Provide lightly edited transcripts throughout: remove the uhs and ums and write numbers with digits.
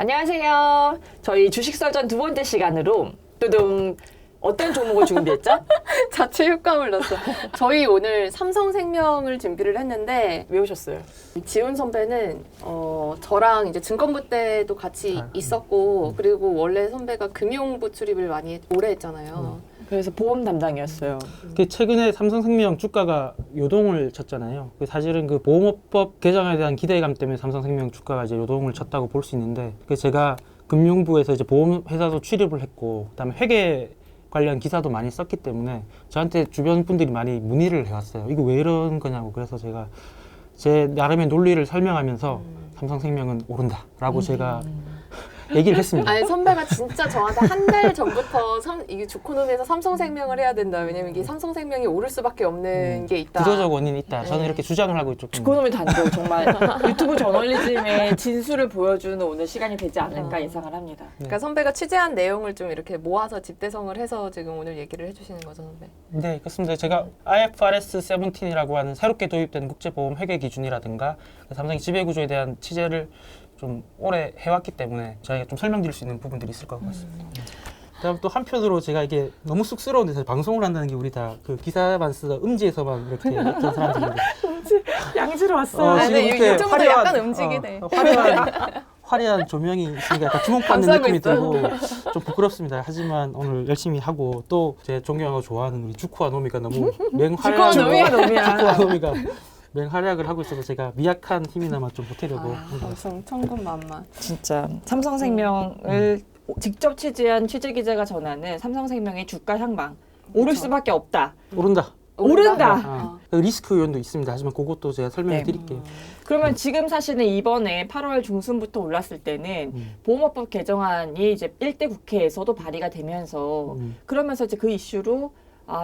안녕하세요. 저희 주식 설전 두 번째 시간으로 뚜둥 어떤 종목을 준비했죠? 자체 효과음을 넣었어. 저희 오늘 삼성생명을 준비를 했는데 왜 오셨어요? 지훈 선배는 저랑 이제 증권부 때도 같이 있었고 그리고 원래 선배가 금융부 출입을 많이 오래 했잖아요. 그래서 보험 담당이었어요. 최근에 삼성생명 주가가 요동을 쳤잖아요. 사실은 그 보험업법 개정에 대한 기대감 때문에 삼성생명 주가가 이제 요동을 쳤다고 볼 수 있는데, 제가 금융부에서 이제 보험회사도 출입을 했고, 그다음에 회계 관련 기사도 많이 썼기 때문에 저한테 주변 분들이 많이 문의를 해왔어요. 이거 왜 이런 거냐고. 그래서 제가 제 나름의 논리를 설명하면서 삼성생명은 오른다라고 제가 얘기를 했습니다. 아니 선배가 진짜 저한테 한 달 전부터 이게 주코노미에서 삼성생명을 해야 된다. 왜냐면 이게 삼성생명이 오를 수밖에 없는 게 있다. 구조적 원인이 있다. 저는 네. 이렇게 주장을 하고 있죠. 주코노미 단독 정말 유튜브 저널리즘의 진수를 보여주는 오늘 시간이 되지 않을까 예상을 합니다. 그러니까 선배가 취재한 내용을 좀 이렇게 모아서 집대성을 해서 지금 오늘 얘기를 해주시는 거죠, 선배. 네, 그렇습니다. 제가 IFRS 17이라고 하는 새롭게 도입된 국제보험 회계 기준이라든가 삼성의 지배구조에 대한 취재를 좀 오래 해왔기 때문에 저희가 좀 설명드릴 수 있는 부분들이 있을 것 같습니다. 그다음 또 한편으로 제가 이게 너무 쑥스러운데 사실 방송을 한다는 게 우리 다 그 기사만 쓰다 음지에서만 이렇게 했던 사람들인데 양지로 왔어요. 아, 근데 이렇게 유튜브도 약간 음직이네. 화려한 조명이 있으니까 약간 주목받는 감싸고 느낌이 있어. 들고 좀 부끄럽습니다. 하지만 오늘 열심히 하고 또 제 존경하고 좋아하는 우리 주쿠아 노미가 너무 맹활약 주쿠아 노미가 맹활약을 하고 있어서 제가 미약한 힘이나마 좀 보태려고 방송 천군만만. 진짜 삼성생명을 직접 취재한 취재 기자가 전하는 삼성생명의 주가 향방 오를 수밖에 없다. 오른다. 오른다. 리스크 요인도 있습니다. 하지만 그것도 제가 설명해 드릴게요. 그러면 지금 사실은 이번에 8월 중순부터 올랐을 때는 보험업법 개정안이 이제 1대 국회에서도 발의가 되면서 그러면서 이제 그 이슈로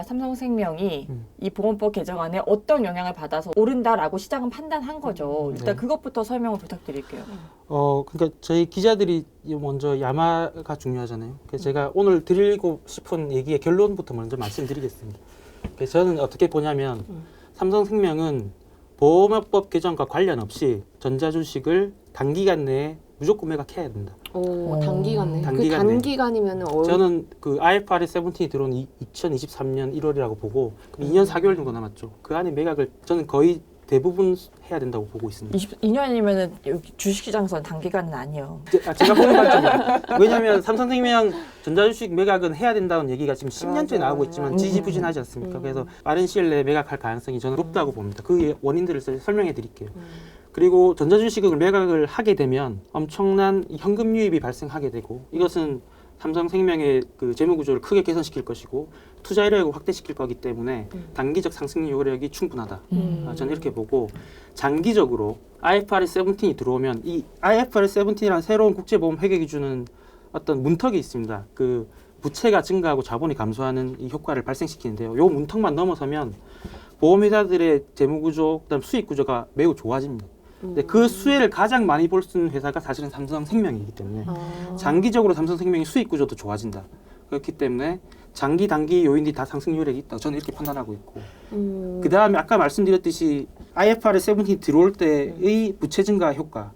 삼성생명이 이 보험법 개정안에 어떤 영향을 받아서 오른다라고 시장은 판단한 거죠. 일단 네. 그것부터 설명을 부탁드릴게요. 그러니까 저희 기자들이 먼저 야마가 중요하잖아요. 그래서 제가 오늘 드리고 싶은 얘기의 결론부터 먼저 말씀드리겠습니다. 그래서 저는 어떻게 보냐면 삼성생명은 보험업법 개정과 관련 없이 전자주식을 단기간 내에 무조건 매각해야 된다. 오, 단기간에. 단기간에. 그 단기간이면 저는 그 IFRS 17이 들어온 2023년 1월이라고 보고 2년 4개월 정도 남았죠. 그 안에 매각을 저는 거의 대부분 해야 된다고 보고 있습니다. 22년이면은 여기 주식시장에서는 단기간은 아니에요. 제가 보는 관점이에요. 왜냐하면 삼성생명 전자주식 매각은 해야 된다는 얘기가 지금 10년째 나오고 있지만 지지부진하지 않습니까? 그래서 빠른 시일 내에 매각할 가능성이 저는 높다고 봅니다. 그 원인들을 설명해 드릴게요. 그리고 전자주식을 매각을 하게 되면 엄청난 현금 유입이 발생하게 되고 이것은 삼성생명의 그 재무구조를 크게 개선시킬 것이고 투자 이력을 확대시킬 거기 때문에 단기적 상승 요력이 충분하다. 저는 이렇게 보고 장기적으로 IFRS 17이 들어오면 이 IFRS 17이라는 새로운 국제보험 회계 기준은 어떤 문턱이 있습니다. 그 부채가 증가하고 자본이 감소하는 이 효과를 발생시키는데요. 요 문턱만 넘어서면 보험회사들의 재무구조, 그다음 수익구조가 매우 좋아집니다. 근데 그 수혜를 가장 많이 볼 수 있는 회사가 사실은 삼성생명이기 때문에 장기적으로 삼성생명의 수익 구조도 좋아진다. 그렇기 때문에 장기 단기 요인들이 다 상승 요력이 있다. 저는 이렇게 판단하고 있고 그 다음에 아까 말씀드렸듯이 IFRS 17 들어올 때의 부채 증가 효과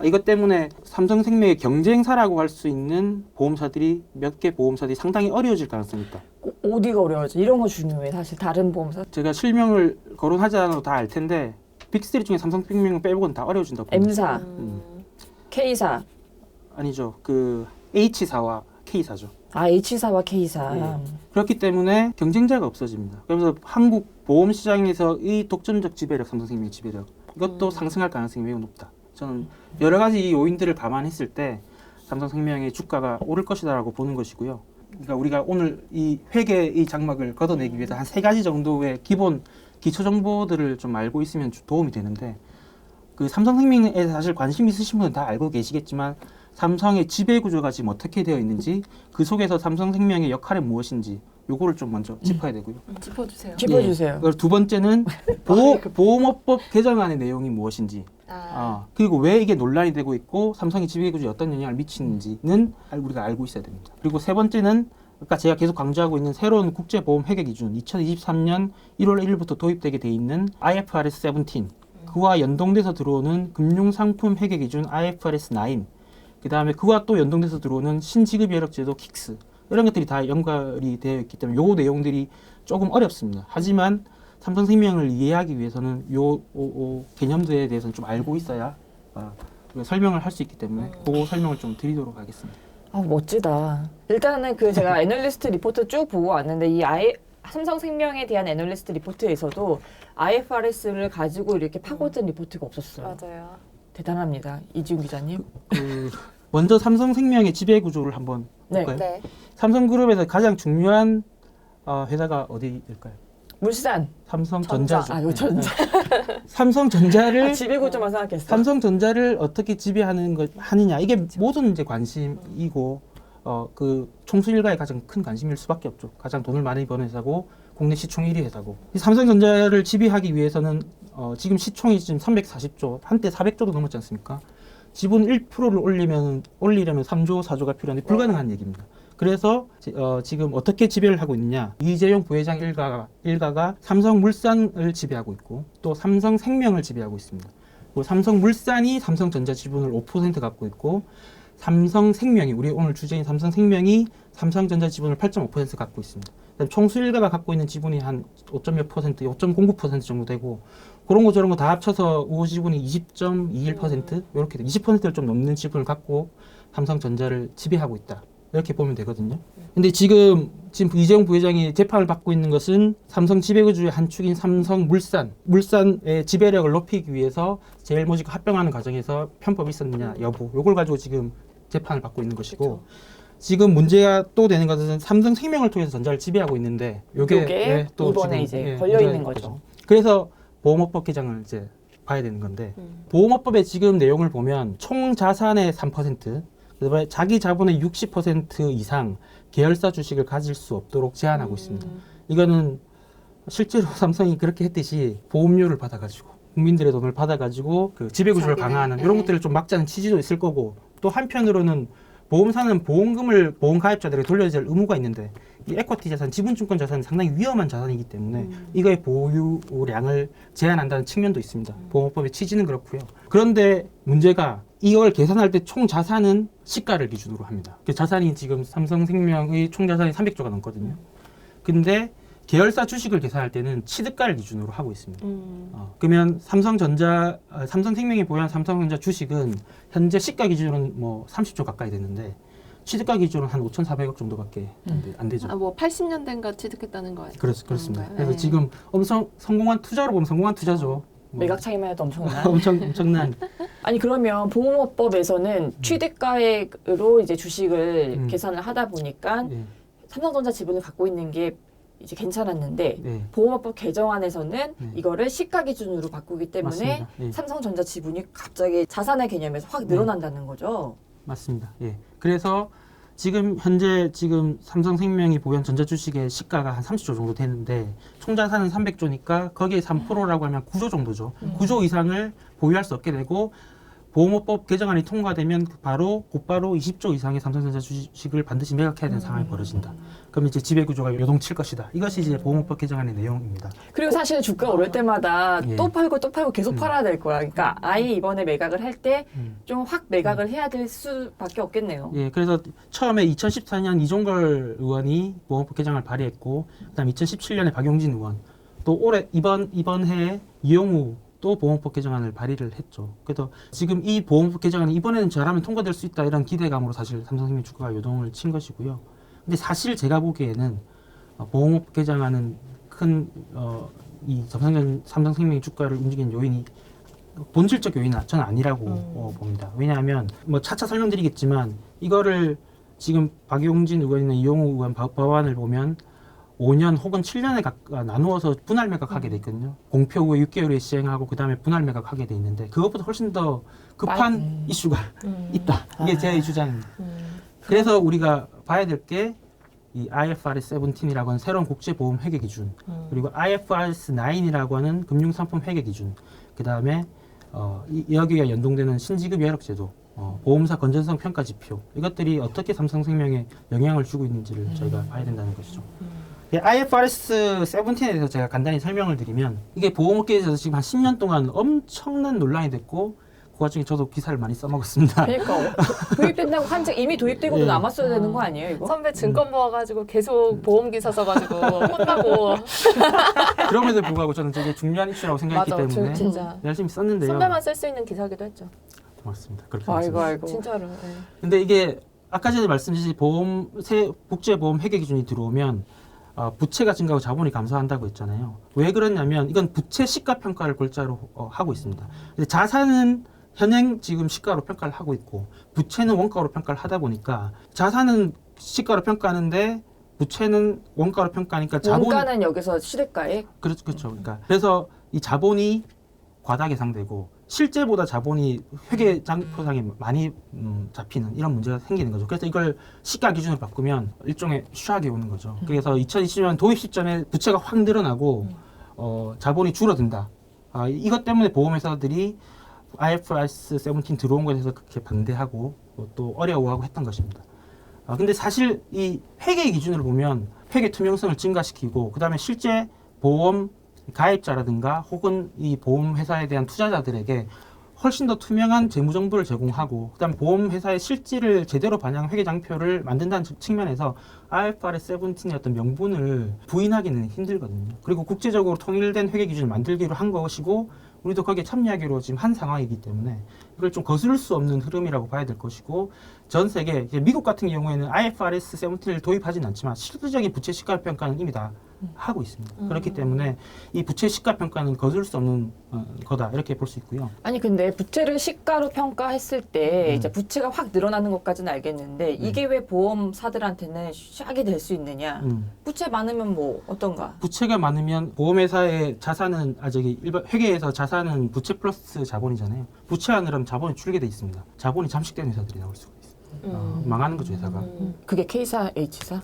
이것 때문에 삼성생명의 경쟁사라고 할 수 있는 보험사들이 몇 개 보험사들이 상당히 어려워질 가능성이 있다. 어디가 어려워져? 이런 거 중요해. 사실 다른 보험사. 제가 실명을 거론하지 않아도 다 알 텐데 빅3 중에 삼성생명 빼고는 다 어려워진다고 봅니다. M사, K사. 아니죠. 그 H사와 K사죠. H사와 K사. 예. 그렇기 때문에 경쟁자가 없어집니다. 그러면서 한국 보험 시장에서의 독점적 지배력, 삼성생명의 지배력 이것도 상승할 가능성이 매우 높다. 저는 여러 가지 요인들을 감안했을 때 삼성생명의 주가가 오를 것이다라고 보는 것이고요. 그러니까 우리가 오늘 이 회계의 장막을 걷어내기 위해서 한 3가지 정도의 기본 기초 정보들을 좀 알고 있으면 도움이 되는데 그 삼성생명에 사실 관심 있으신 분은 다 알고 계시겠지만 삼성의 지배 구조가 지금 어떻게 되어 있는지 그 속에서 삼성생명의 역할은 무엇인지 요거를 좀 먼저 짚어야 되고요. 짚어주세요. 짚어주세요. 그리고 두 번째는 보험업법 개정안의 내용이 무엇인지 그리고 왜 이게 논란이 되고 있고 삼성의 지배 구조에 어떤 영향을 미치는지는 우리가 알고 있어야 됩니다. 그리고 세 번째는 아까 제가 계속 강조하고 있는 새로운 국제보험 회계 기준 2023년 1월 1일부터 도입되게 돼 있는 IFRS 17 그와 연동돼서 들어오는 금융상품 회계 기준 IFRS 9 그다음에 그와 또 연동돼서 들어오는 신지급여력제도 킥스 이런 것들이 다 연관이 되어 있기 때문에 요 내용들이 조금 어렵습니다. 하지만 삼성생명을 이해하기 위해서는 요 개념들에 대해서는 좀 알고 있어야 우리가 설명을 할 수 있기 때문에 그 설명을 좀 드리도록 하겠습니다. 아, 멋지다. 일단은 그 제가 애널리스트 리포트 쭉 보고 왔는데 이 삼성생명에 대한 애널리스트 리포트에서도 IFRS를 가지고 이렇게 파고든 리포트가 없었어요. 맞아요. 대단합니다. 이지훈 기자님. 먼저 삼성생명의 지배 구조를 한번 네. 볼까요? 네. 삼성그룹에서 가장 중요한 회사가 어디일까요? 물산. 삼성전자죠. 이거 전자. 삼성전자를 지배구조만 생각했어. 삼성전자를 어떻게 하느냐 이게 모든 이제 관심이고 그 총수 일가의 가장 큰 관심일 수밖에 없죠. 가장 돈을 많이 버는 회사고 국내 시총 1위 회사고 이 삼성전자를 지배하기 위해서는 지금 시총이 지금 340조 한때 400조도 넘었지 않습니까? 지분 1%를 올리려면 3조 4조가 필요한데 불가능한 얘기입니다. 그래서 지금 어떻게 지배를 하고 있느냐? 이재용 부회장 일가가 삼성물산을 지배하고 있고 또 삼성생명을 지배하고 있습니다. 그리고 삼성물산이 삼성전자 지분을 5% 갖고 있고 삼성생명이 우리 오늘 주제인 삼성생명이 삼성전자 지분을 8.5% 갖고 있습니다. 총수 일가가 갖고 있는 지분이 한 5.몇 %, 5.09% 정도 되고 그런 거 저런 거 다 합쳐서 우호 지분이 20.21% 이렇게 20%를 좀 넘는 지분을 갖고 삼성전자를 지배하고 있다. 이렇게 보면 되거든요. 근데 지금 이재용 부회장이 재판을 받고 있는 것은 삼성 지배구조의 한 축인 물산의 지배력을 높이기 위해서 제일 모직 합병하는 과정에서 편법이 있었느냐 여부 요걸 가지고 지금 재판을 받고 있는 것이고 그쵸. 지금 문제가 또 되는 것은 삼성생명을 통해서 전자를 지배하고 있는데 요게 또 이번에 지금, 이제 걸려 있는 문제가 거죠. 그래서 보험업법 개정을 이제 봐야 되는 건데 보험업법의 지금 내용을 보면 총 자산의 3% 그다음에 자기 자본의 60% 이상 계열사 주식을 가질 수 없도록 제한하고 있습니다. 이거는 실제로 삼성이 그렇게 했듯이 보험료를 받아가지고 국민들의 돈을 받아가지고 그 지배구조를 강화하는 이런 것들을 좀 막자는 취지도 있을 거고 또 한편으로는 보험사는 보험 가입자들에게 돌려야 할 의무가 있는데 이 에쿼티 자산, 지분증권 자산은 상당히 위험한 자산이기 때문에 이거의 보유량을 제한한다는 측면도 있습니다. 보험법의 취지는 그렇고요. 그런데 문제가 이걸 계산할 때 총 자산은 시가를 기준으로 합니다. 그 자산이 지금 삼성생명의 총 자산이 300조가 넘거든요. 근데 계열사 주식을 계산할 때는 취득가를 기준으로 하고 있습니다. 그러면 삼성생명이 보유한 삼성전자 주식은 현재 시가 기준으로는 뭐 30조 가까이 되는데 취득가 기준으로는 한 5,400억 정도밖에 안 되죠. 뭐 80년대인가 취득했다는 거예요. 그렇습니다. 네. 그래서 지금 엄청 성공한 투자로 보면 성공한 투자죠. 뭐 매각 차이만 해도 엄청난. 엄청난. 아니 그러면 보험업법에서는 취득가액으로 이제 주식을 계산을 하다 보니까 예, 삼성전자 지분을 갖고 있는 게 이제 괜찮았는데 네. 보험업법 개정안에서는 네. 이거를 시가 기준으로 바꾸기 때문에 맞습니다. 예. 삼성전자 지분이 갑자기 자산의 개념에서 확 늘어난다는 거죠. 맞습니다. 예. 그래서 현재 삼성생명이 보유한 전자주식의 시가가 한 30조 정도 되는데 총자산은 300조니까 거기에 3%라고 하면 9조 정도죠. 9조 이상을 보유할 수 없게 되고 보험업법 개정안이 통과되면 곧바로 20조 이상의 삼성전자 주식을 반드시 매각해야 되는 상황이 벌어진다. 그럼 이제 지배구조가 요동칠 것이다. 이것이 이제 보험업법 개정안의 내용입니다. 그리고 사실 주가 오를 때마다 예. 또 팔고 계속 팔아야 될 거야. 그러니까 아예 이번에 매각을 할 때 좀 확 매각을 해야 될 수밖에 없겠네요. 예, 그래서 처음에 2014년 이종걸 의원이 보험법 개정을 발의했고, 그다음 2017년에 박용진 의원, 또 올해 이번 해에 이용우 또 보험법 개정안을 발의를 했죠. 그래서 지금 이 보험법 개정안이 이번에는 잘하면 통과될 수 있다 이런 기대감으로 사실 삼성생명 주가가 요동을 친 것이고요. 근데 사실 제가 보기에는 보험법 개정안은 큰 이 삼성생명 주가를 움직이는 요인이 본질적 요인은 저는 아니라고 봅니다. 왜냐하면 뭐 차차 설명드리겠지만 이거를 지금 박용진 의원이나 이용우 의원 법안을 보면 5년 혹은 7년에 나누어서 분할 매각하게 돼 있거든요. 공표 후에 6개월에 시행하고 그 다음에 분할 매각하게 돼 있는데 그것보다 훨씬 더 급한 이슈가 있다. 이게 제 주장입니다. 그래서 우리가 봐야 될 게 이 IFRS 17이라고 하는 새로운 국제보험 회계 기준, 그리고 IFRS 9이라고 하는 금융상품 회계 기준, 그 다음에 여기가 연동되는 신지급 여력제도, 보험사 건전성 평가 지표, 이것들이 어떻게 삼성생명에 영향을 주고 있는지를 저희가 봐야 된다는 것이죠. IFRS 17에 대해서 제가 간단히 설명을 드리면 이게 보험업계에서 지금 한 10년 동안 엄청난 논란이 됐고 그 와중에 저도 기사를 많이 써먹었습니다. 그러니까 도입된다고 한즉 이미 도입되고도 예. 남았어야 되는 거 아니에요, 이거? 선배 증권 모아가지고 계속 보험 기사 써가지고 혼나고. 그럼에도 불구하고 저는 되게 중요한 이슈라고 생각했기 맞아, 때문에 진짜. 열심히 썼는데요. 선배만 쓸 수 있는 기사기도 했죠. 고맙습니다. 그렇게 아이고 말씀해 아이고. 진짜로. 네. 근데 이게 아까 전에 말씀드린 국제보험 회계 기준이 들어오면 부채가 증가하고 자본이 감소한다고 했잖아요. 왜 그러냐면 이건 부채 시가 평가를 골자로 하고 있습니다. 근데 자산은 현행 지금 시가로 평가를 하고 있고 부채는 원가로 평가를 하다 보니까 자산은 시가로 평가하는데 부채는 원가로 평가하니까 원가는 여기서 시대가에 그렇죠. 그러니까 그래서 이 자본이 과다 계상되고 실제보다 자본이 회계 장표상에 많이 잡히는 이런 문제가 생기는 거죠. 그래서 이걸 시가 기준으로 바꾸면 일종의 슈악이 오는 거죠. 그래서 2020년 도입 시점에 부채가 확 늘어나고 자본이 줄어든다. 이것 때문에 보험회사들이 IFRS 17 들어온 것에 대해서 그렇게 반대하고 또 어려워하고 했던 것입니다. 근데 사실 이 회계 기준으로 보면 회계 투명성을 증가시키고 그다음에 실제 보험 가입자라든가 혹은 이 보험회사에 대한 투자자들에게 훨씬 더 투명한 재무 정보를 제공하고 그다음에 보험회사의 실질을 제대로 반영한 회계장표를 만든다는 측면에서 IFRS 17의 어떤 명분을 부인하기는 힘들거든요. 그리고 국제적으로 통일된 회계 기준을 만들기로 한 것이고 우리도 거기에 참여하기로 지금 한 상황이기 때문에 이걸 좀 거스를 수 없는 흐름이라고 봐야 될 것이고 전 세계 미국 같은 경우에는 IFRS 17을 도입하지는 않지만 실질적인 부채 시가 평가는 이미 다 하고 있습니다. 그렇기 때문에 이 부채 시가 평가는 거스를 수 없는 거다 이렇게 볼 수 있고요. 아니 근데 부채를 시가로 평가했을 때 이제 부채가 확 늘어나는 것까지는 알겠는데 이게 왜 보험사들한테는 샥이 될 수 있느냐? 부채 많으면 뭐 어떤가? 부채가 많으면 보험회사의 자산은 일반 회계에서 자산은 부채 플러스 자본이잖아요. 부채가 늘으면 자본이 줄게 돼 있습니다. 자본이 잠식되는 회사들이 나올 수가 있어요. 망하는 거죠 회사가. 그게 K사, H사?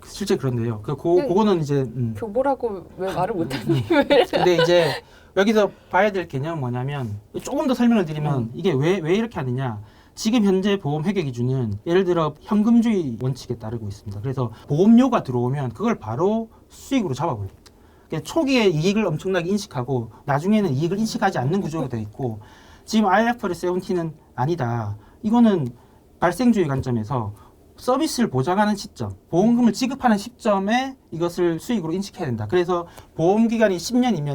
실제 그런데요. 그거는 이제 교보라고 왜 말을 못하니? 근데 이제 여기서 봐야 될 개념은 뭐냐면 조금 더 설명을 드리면 이게 왜 이렇게 하느냐. 지금 현재 보험 회계 기준은 예를 들어 현금주의 원칙에 따르고 있습니다. 그래서 보험료가 들어오면 그걸 바로 수익으로 잡아버립니다. 그러니까 초기에 이익을 엄청나게 인식하고 나중에는 이익을 인식하지 않는 구조가 되어 있고 지금 IFRS 17은 아니다. 이거는 발생주의 관점에서 서비스를 보장하는 시점, 보험금을 지급하는 시점에 이것을 수익으로 인식해야 된다. 그래서 보험기간이 10년이면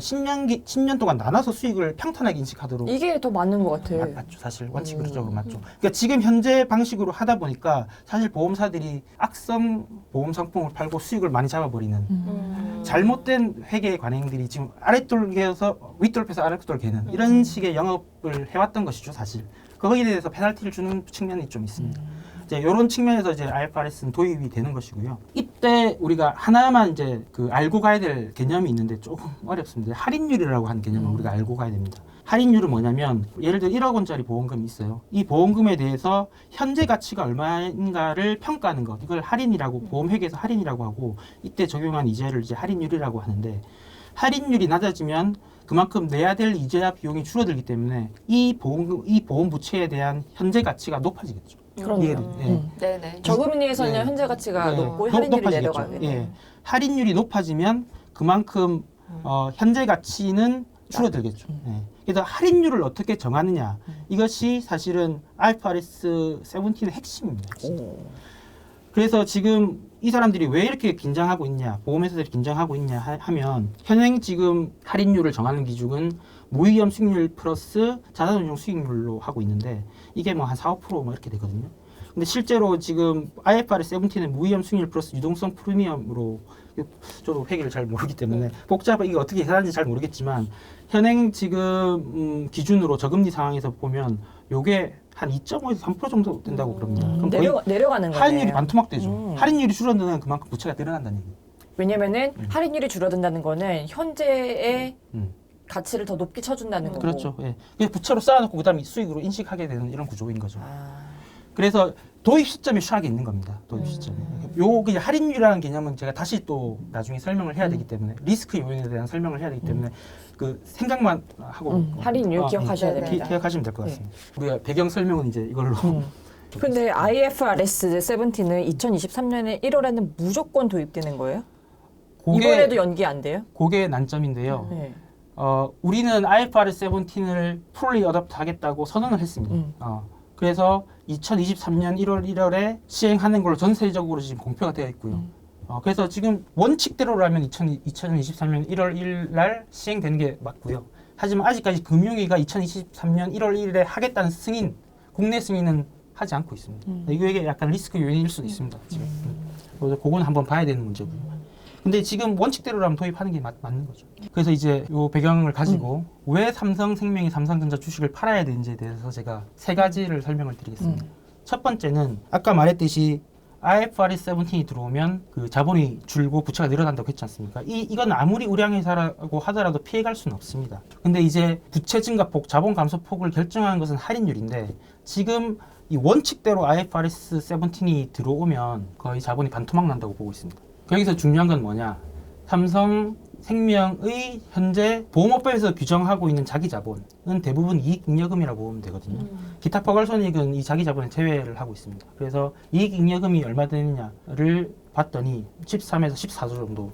10년 동안 나눠서 수익을 평탄하게 인식하도록 이게 더 맞는 것 같아. 맞죠. 사실 원칙적으로 맞죠. 그러니까 지금 현재 방식으로 하다 보니까 사실 보험사들이 악성 보험 상품을 팔고 수익을 많이 잡아버리는 잘못된 회계 관행들이 지금 아랫돌개에서 윗돌에서 아랫돌 개는 이런 식의 영업을 해왔던 것이죠. 사실 거기에 대해서 페널티를 주는 측면이 좀 있습니다. 이제 이런 측면에서 이제 IFRS는 도입이 되는 것이고요. 이때 우리가 하나만 이제 알고 가야 될 개념이 있는데 조금 어렵습니다. 할인율이라고 하는 개념을 우리가 알고 가야 됩니다. 할인율은 뭐냐면 예를 들어 1억 원짜리 보험금이 있어요. 이 보험금에 대해서 현재 가치가 얼마인가를 평가하는 것. 이걸 할인이라고 보험회계에서 할인이라고 하고 이때 적용한 이자를 이제 할인율이라고 하는데 할인율이 낮아지면 그만큼 내야 될 이자 비용이 줄어들기 때문에 이 보험 부채에 대한 현재 가치가 높아지겠죠. 그럼요. 네네. 저금리에서는 네. 현재 가치가 네. 높고 할인율이 높아지겠죠. 내려가게 돼요. 예. 할인율이 높아지면 그만큼 현재 가치는 줄어들겠죠. 예. 그래서 할인율을 어떻게 정하느냐 이것이 사실은 IFRS 17의 핵심입니다. 핵심. 그래서 지금 이 사람들이 왜 이렇게 긴장하고 있냐, 보험회사들이 긴장하고 있냐 하면 현행 지금 할인율을 정하는 기준은 무위험 수익률 플러스 자산운용 수익률로 하고 있는데 이게 뭐 한 4, 5% 이렇게 되거든요. 근데 실제로 지금 IFRS 17은 무위험 수익률 플러스 유동성 프리미엄으로 저도 회계를 잘 모르기 때문에 복잡하게 이게 어떻게 계산하는지 잘 모르겠지만 현행 지금 기준으로 저금리 상황에서 보면 요게 한 2.5에서 3% 정도 된다고 그럽니다. 그럼 거의 내려가는 거예요. 할인율이 반토막되죠. 할인율이 줄어드는 그만큼 부채가 늘어난다는 얘기예요. 왜냐면은 할인율이 줄어든다는 거는 현재의 음. 가치를 더 높게 쳐준다는 거고. 그렇죠. 예. 그냥 부채로 쌓아놓고 그다음에 수익으로 인식하게 되는 이런 구조인 거죠. 아, 그래서 도입 시점에 슈하게 있는 겁니다. 도입 시점에. 요 그냥 할인율이라는 개념은 제가 다시 또 나중에 설명을 해야 되기 때문에 리스크 요인에 대한 설명을 해야 되기 때문에 그 생각만 하고 할인율 기억하셔야 네, 됩니다. 기억하시면 될 것 같습니다. 우리가 배경 설명은 이제 이걸로. 근데 IFRS 17은 2023년에 1월에는 무조건 도입되는 거예요? 이번에도 연기 안 돼요? 그게 난점인데요. 네. 우리는 IFRS 17을 풀리 어답트 하겠다고 선언을 했습니다. 그래서 2023년 1월 1월에 시행하는 걸로 전세적으로 지금 공표가 되어 있고요. 그래서 지금 원칙대로라면 2023년 1월 1일 날 시행되는 게 맞고요. 하지만 아직까지 금융위가 2023년 1월 1일에 하겠다는 승인, 국내 승인은 하지 않고 있습니다. 이게 약간 리스크 요인일 수도 있습니다. 지금. 그래서 그건 한번 봐야 되는 문제고요. 근데 지금 원칙대로라면 도입하는 게 맞는 거죠. 그래서 이제 이 배경을 가지고 왜 삼성생명이 삼성전자 주식을 팔아야 되는지에 대해서 제가 세 가지를 설명을 드리겠습니다. 첫 번째는 아까 말했듯이 IFRS 17이 들어오면 그 자본이 줄고 부채가 늘어난다고 했지 않습니까? 이건 아무리 우량회사라고 하더라도 피해갈 수는 없습니다. 근데 이제 부채 증가폭, 자본 감소폭을 결정하는 것은 할인율인데 지금 이 원칙대로 IFRS 17이 들어오면 거의 자본이 반토막 난다고 보고 있습니다. 여기서 중요한 건 뭐냐? 삼성생명의 현재 보험업법에서 규정하고 있는 자기자본은 대부분 이익잉여금이라고 보면 되거든요. 기타 포괄손익은 이 자기자본을 제외를 하고 있습니다. 그래서 이익잉여금이 얼마 되느냐를 봤더니 13에서 14조 정도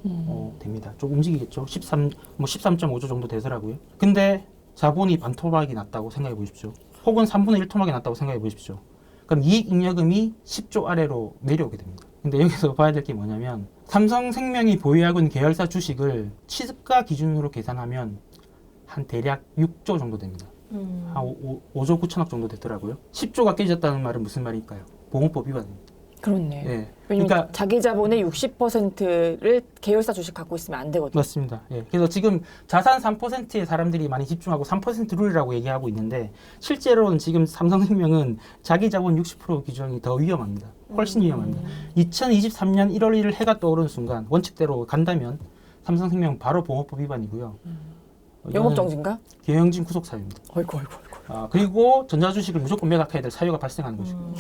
됩니다. 좀 움직이겠죠. 13.5조 정도 되더라고요. 근데 자본이 반토막이 났다고 생각해 보십시오. 혹은 3분의 1 토막이 났다고 생각해 보십시오. 그럼 이익잉여금이 10조 아래로 내려오게 됩니다. 근데 여기서 봐야 될 게 뭐냐면 삼성생명이 보유하고 있는 계열사 주식을 취득가 기준으로 계산하면 한 대략 6조 정도 됩니다. 한 5조 9천억 정도 되더라고요. 10조가 깨졌다는 말은 무슨 말일까요? 보험법 위반입니다. 그렇네. 예. 왜냐면 그러니까 자기 자본의 60%를 계열사 주식 갖고 있으면 안 되거든요. 맞습니다. 예. 그래서 지금 자산 3%의 사람들이 많이 집중하고 3% 룰이라고 얘기하고 있는데 실제로는 지금 삼성생명은 자기 자본 60% 규정이 더 위험합니다. 훨씬 위험합니다. 2023년 1월 1일 해가 떠오르는 순간 원칙대로 간다면 삼성생명 바로 보험법 위반이고요. 영업정지인가? 경영진 구속 사유입니다. 어이구. 그리고 전자주식을 무조건 매각해야 될 사유가 발생하는 거죠.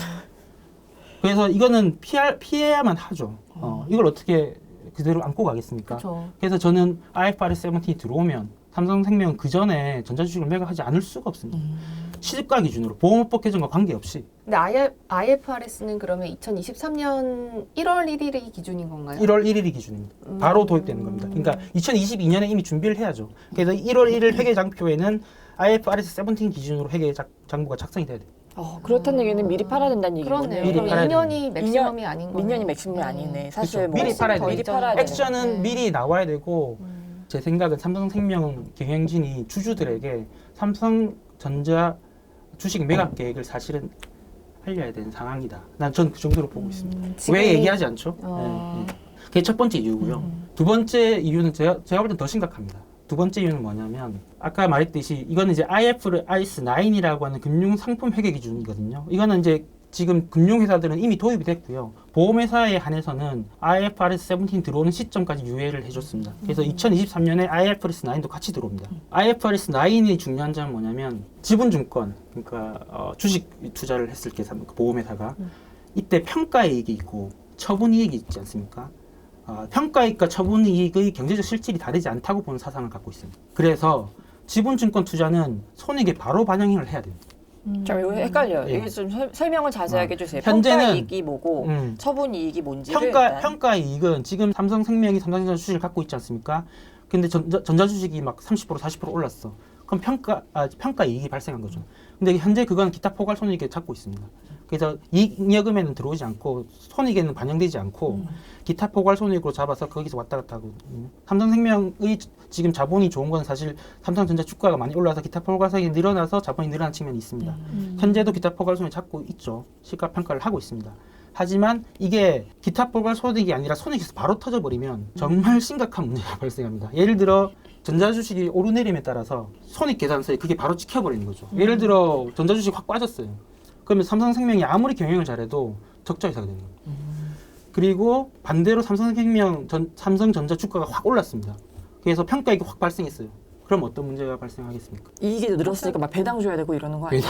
그래서 이거는 피해야만 하죠. 이걸 어떻게 그대로 안고 가겠습니까? 그쵸. 그래서 저는 IFRS 17이 들어오면 삼성생명 그 전에 전자주식을 매각하지 않을 수가 없습니다. 시집가 기준으로 보험업법 개정과 관계없이 근데 IFRS는 그러면 2023년 1월 1일이 기준인 건가요? 1월 1일이 기준입니다. 바로 도입되는 겁니다. 그러니까 2022년에 이미 준비를 해야죠. 그래서 1월 1일 회계장표에는 IFRS 17 기준으로 회계장부가 작성이 돼야 돼요. 그렇다는 얘기는 미리 팔아야 된다는 얘기거든요. 그렇네요. 미리 그럼 팔아야 2년이 맥시멈이 아닌 거예요. 2년이 맥시멈이 아니네. 사실 그렇죠. 뭐 미리 팔아야 미리 돼요. 팔아야 되는 액션은 미리 나와야 되고 제 생각은 삼성생명 경영진이 주주들에게 삼성전자 주식 매각 계획을 사실은 알려야 되는 상황이다. 난 전 그 정도로 보고 있습니다. 왜 얘기하지 않죠? 그게 첫 번째 이유고요. 두 번째 이유는 제가 볼 땐 더 심각합니다. 두 번째 이유는 뭐냐면 아까 말했듯이 이거는 이제 IFRS 9이라고 하는 금융상품 회계 기준이거든요. 이거는 이제 지금 금융회사들은 이미 도입이 됐고요. 보험회사에 한해서는 IFRS 17 들어오는 시점까지 유예를 해줬습니다. 그래서 2023년에 IFRS 9도 같이 들어옵니다. IFRS 9의 중요한 점은 뭐냐면 지분증권, 그러니까 주식 투자를 했을 때 보험회사가 이때 평가이익이 있고 처분이익이 있지 않습니까? 평가이익과 처분이익의 경제적 실질이 다르지 않다고 보는 사상을 갖고 있습니다. 그래서 지분증권 투자는 손익에 바로 반영을 해야 됩니다. 자, 이거 헷갈려요. 예. 이게 좀 설명을 자세하게 해주세요. 현재는- 평가이익이 뭐고 처분이익이 뭔지를 일단. 평가이익은 지금 삼성생명이 삼성전자 주식을 갖고 있지 않습니까? 근데 전자주식이 막 30% 40% 올랐어. 그럼 평가이익이 발생한 거죠. 근데 현재 그건 기타 포괄손익에 잡고 있습니다. 그래서 이익잉여금에는 들어오지 않고 손익에는 반영되지 않고 기타 포괄손익으로 잡아서 거기서 왔다 갔다 하거든요. 삼성생명의 지금 자본이 좋은 건 사실 삼성전자 주가가 많이 올라서 기타 포괄손익이 늘어나서 자본이 늘어난 측면이 있습니다. 현재도 기타 포괄손익 잡고 있죠. 시가 평가를 하고 있습니다. 하지만 이게 기타 포괄손익이 아니라 손익에서 바로 터져버리면 정말 심각한 문제가 발생합니다. 예를 들어 전자주식이 오르내림에 따라서 손익 계산서에 그게 바로 찍혀버리는 거죠. 예를 들어 전자주식 확 빠졌어요. 그러면 삼성생명이 아무리 경영을 잘해도 적자회사가 되는 거예요. 그리고 반대로 삼성전자 주가가 확 올랐습니다. 그래서 평가이익이 확 발생했어요. 그럼 어떤 문제가 발생하겠습니까? 이익이 늘었으니까 막 배당 줘야 되고 이러는 거 아니에요?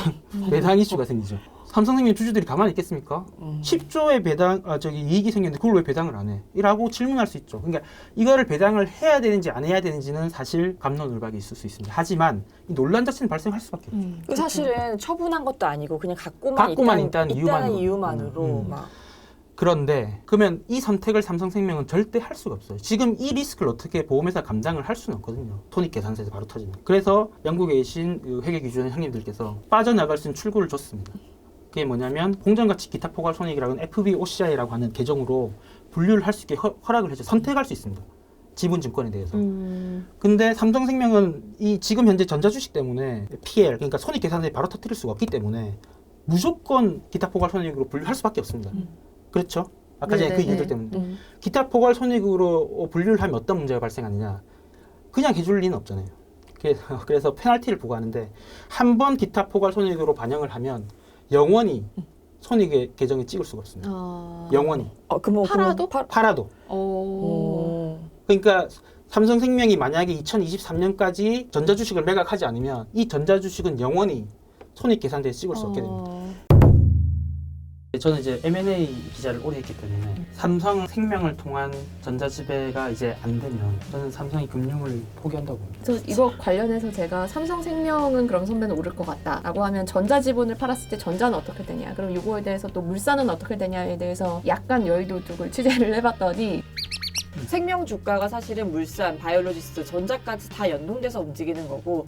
배당 이슈가 생기죠. 삼성생명 주주들이 가만히 있겠습니까? 10조의 이익이 생겼는데 그걸 왜 배당을 안 해? 이라고 질문할 수 있죠. 그러니까 이거를 배당을 해야 되는지 안 해야 되는지는 사실 갑론을박이 있을 수 있습니다. 하지만 이 논란 자체는 발생할 수밖에 없죠. 그 사실은 처분한 것도 아니고 그냥 갖고만 갖고만 있다는 있다는 이유만으로. 이유만으로 막 그런데 그러면 이 선택을 삼성생명은 절대 할 수가 없어요. 지금 이 리스크를 어떻게 보험회사 감당을 할 수는 없거든요. 손익계산서에서 바로 터지는. 그래서 영국에 계신 그 회계기준 형님들께서 빠져나갈 수 있는 출구를 줬습니다. 그게 뭐냐면 공정가치 기타 포괄 손익이라는 FVOCI라고 하는 계정으로 분류를 할 수 있게 허락을 해줘 선택할 수 있습니다. 지분증권에 대해서. 근데 삼성생명은 이 지금 현재 전자주식 때문에 PL 그러니까 손익계산서에 바로 터뜨릴 수가 없기 때문에 무조건 기타 포괄 손익으로 분류할 수밖에 없습니다. 그렇죠? 아까 전에 그 이유들 때문에. 기타 포괄 손익으로 분류를 하면 어떤 문제가 발생하느냐. 그냥 해줄 리는 없잖아요. 그래서 페널티를 부과하는데 한 번 기타 포괄 손익으로 반영을 하면 영원히 손익의 계정에 찍을 수가 없습니다. 영원히. 그럼 팔아도? 팔아도. 그러니까 삼성생명이 만약에 2023년까지 전자주식을 매각하지 않으면 이 전자주식은 영원히 손익계산서에 찍을 수 없게 됩니다. 저는 이제 M&A 기자를 오래 했기 때문에 삼성생명을 통한 전자지배가 이제 안 되면 저는 삼성이 금융을 포기한다고 봅니다. 그래서 이거 관련해서 제가 삼성생명은 그럼 선배는 오를 것 같다라고 하면 전자지분을 팔았을 때 전자는 어떻게 되냐, 그럼 이거에 대해서 또 물산은 어떻게 되냐에 대해서 약간 여의도둑을 취재를 해봤더니 생명 주가가 사실은 물산, 바이올로지스, 전자까지 다 연동돼서 움직이는 거고